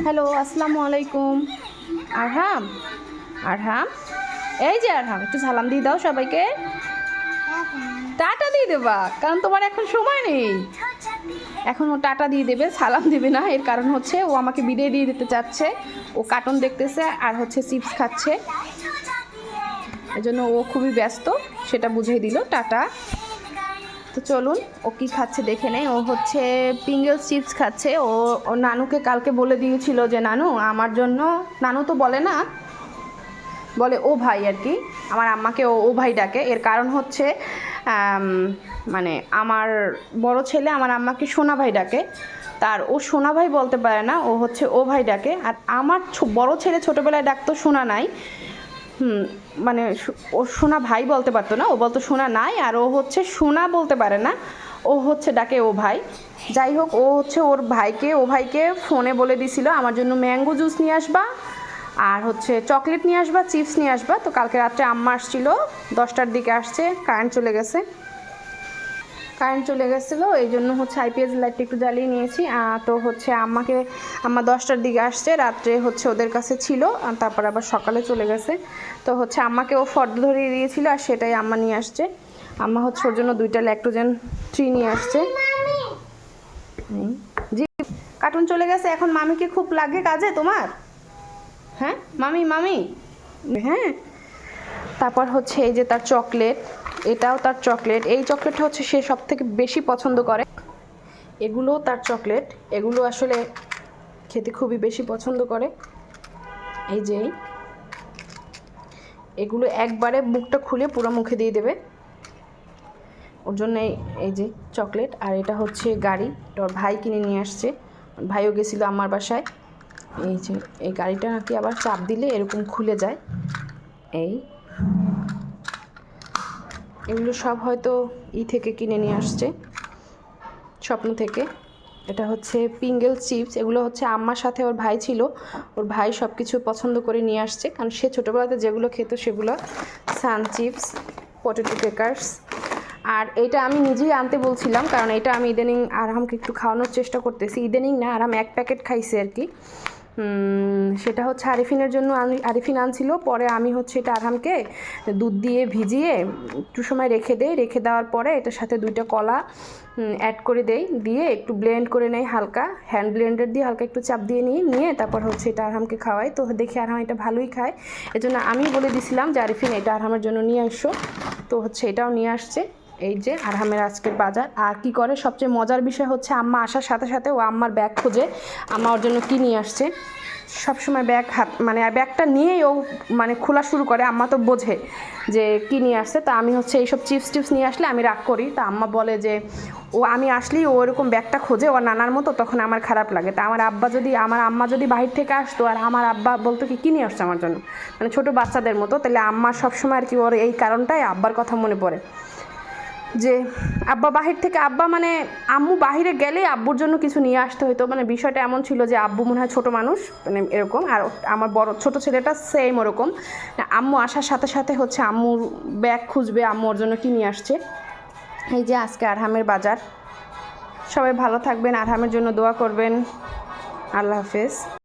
Hello, আসসালামু আলাইকুম। আরহাম, আরহাম, এই যে আরহাম, একটু সালাম দিয়ে দাও সবাইকে। টাটা দিয়ে দেবা, কারণ তোমার এখন সময় নেই। এখন ও টাটা দিয়ে দেবে, সালাম দেবে না। এর কারণ হচ্ছে ও আমাকে বিদায় দিয়ে দিতে চাচ্ছে। ও কার্টুন দেখতেছে আর হচ্ছে চিপস খাচ্ছে, এজন্য ও খুবই ব্যস্ত, সেটা বুঝিয়ে দিল টাটা। তো চলুন ও কী খাচ্ছে দেখে নেই। ও হচ্ছে পিঙ্গলস চিপস খাচ্ছে। ও নানুকে কালকে বলে দিয়েছিল যে নানু আমার জন্য, নানু তো বলে না, বলে ও ভাই আর কি, আমার আম্মাকে ও ভাই ডাকে। এর কারণ হচ্ছে মানে আমার বড় ছেলে আমার আম্মাকে সোনা ভাই ডাকে, তার ও সোনা ভাই বলতে পারে না, ও হচ্ছে ও ভাই ডাকে। আর আমার বড় ছেলে ছোটোবেলায় ডাকতো সোনা নাই, মানে ও সোনা ভাই বলতে পারতো না, ও বলতো সোনা নাই। আর ও হচ্ছে সোনা বলতে পারে না, ও হচ্ছে ডাকে ও ভাই। যাই হোক, ও হচ্ছে ওর ভাইকে, ও ভাইকে ফোনে বলে দিছিল আমার জন্য ম্যাঙ্গো জুস নিয়ে আসবা, আর হচ্ছে চকলেট নিয়ে আসবা, চিপস নিয়ে আসবা। তো কালকে রাত্রে আম্মা আসছিল, 10টার দিকে আসছে, কারেন্ট চলে গেছিলো, এই জন্য হচ্ছে আইপিএস লাইটটা একটু জ্বালিয়ে নিয়েছি। তো হচ্ছে আম্মা 10টার দিকে আসছে, রাত্রে হচ্ছে ওদের কাছে ছিল, আর তারপর আবার সকালে চলে গেছে। তো হচ্ছে আম্মাকে ও ফর্দ ধরিয়ে দিয়েছিল, আর সেটাই আম্মা নিয়ে আসছে। আম্মা হচ্ছে ওর জন্য 2টা ল্যাক্টোজেন 3 নিয়ে আসছে। জি, কার্টুন চলে গেছে। এখন মামিকে খুব লাগে কাজে তোমার? হ্যাঁ মামি, হ্যাঁ। তারপর হচ্ছে এই যে তার চকলেট, এটাও তার চকলেট। এই চকলেটটা হচ্ছে সে সব থেকে বেশি পছন্দ করে। এগুলোও তার চকলেট, এগুলো আসলে খেতে খুবই বেশি পছন্দ করে। এই যে এগুলো একবারে মুখটা খুলে পুরো মুখে দিয়ে দেবে, ওর জন্য এই যে চকলেট। আর এটা হচ্ছে গাড়ি, ওর ভাই কিনে নিয়ে আসছে, ভাইও গেছিলো আমার বাসায়। এই যে এই গাড়িটা নাকি আবার চাপ দিলে এরকম খুলে যায়। এগুলো সব হয়তো থেকে কিনে নিয়ে আসছে, স্বপ্ন থেকে। এটা হচ্ছে পিঙ্গল চিপস, এগুলো হচ্ছে আম্মার সাথে ওর ভাই ছিল, ওর ভাই সব কিছু পছন্দ করে নিয়ে আসছে, কারণ সে ছোটোবেলাতে যেগুলো খেত সেগুলো। সান চিপস, পটেটো ক্র্যাকার্স। আর এটা আমি নিজেই আনতে বলছিলাম, কারণ এটা আমি ইদানিং আরহামকে একটু খাওয়ানোর চেষ্টা করতেছি। ইদানিং না, আরহাম 1 প্যাকেট খাইছে আর কি। সেটা হচ্ছে আরিফিনের জন্য, আরিফিন আনছিল, পরে আমি হচ্ছে এটা আরহামকে দুধ দিয়ে ভিজিয়ে একটু সময় রেখে দেওয়ার পরে এটার সাথে 2টা কলা অ্যাড করে দিয়ে একটু ব্লেন্ড করে নেই, হালকা হ্যান্ড ব্লেন্ডার দিয়ে হালকা একটু চাপ দিয়ে নিয়ে তারপর হচ্ছে এটা আরহামকে খাওয়াই। তো দেখি আরহাম এটা ভালোই খায়, এজন্য আমি বলে দিছিলাম যে আরিফিন এটা আরহামের জন্য নিয়ে আসো। তো হচ্ছে এটাও নিয়ে আসছে। এই যে আরহামের আজকের বাজার। আর কি করে, সবচেয়ে মজার বিষয় হচ্ছে আম্মা আসার সাথে সাথে ও আম্মার ব্যাগ খোঁজে, আম্মা ওর জন্য কী নিয়ে আসছে। সবসময় ব্যাগ মানে ব্যাগটা নিয়েই ও মানে খোলা শুরু করে। আম্মা তো বোঝে যে কী নিয়ে আসছে। তা আমি হচ্ছে এইসব চিপস নিয়ে আসলে আমি রাগ করি। তা আম্মা বলে যে আমি আসলেই ও ওরকম ব্যাগটা খোঁজে, ও নানার মতো, তখন আমার খারাপ লাগে। তা আমার আম্মা যদি বাহির থেকে আসতো আর আমার আব্বা বলতো কি নিয়ে আসছে আমার জন্য, মানে ছোটো বাচ্চাদের মতো, তাহলে আম্মার সবসময় আর কি ওর এই কারণটাই আব্বার কথা মনে পড়ে, যে আব্বা বাহির থেকে, মানে আম্মু বাহিরে গেলে আব্বুর জন্য কিছু নিয়ে আসতে হতো। মানে বিষয়টা এমন ছিল যে আব্বু মনে হয় ছোটো মানুষ, মানে এরকম। আর আমার ছোটো ছেলেটা সেম ওরকম, আম্মু আসার সাথে সাথে হচ্ছে আম্মুর ব্যাগ খুঁজবে, আম্মু ওর জন্য কি নিয়ে আসছে। এই যে আজকে আরহামের বাজার। সবাই ভালো থাকবেন, আরহামের জন্য দোয়া করবেন। আল্লাহ হাফেজ।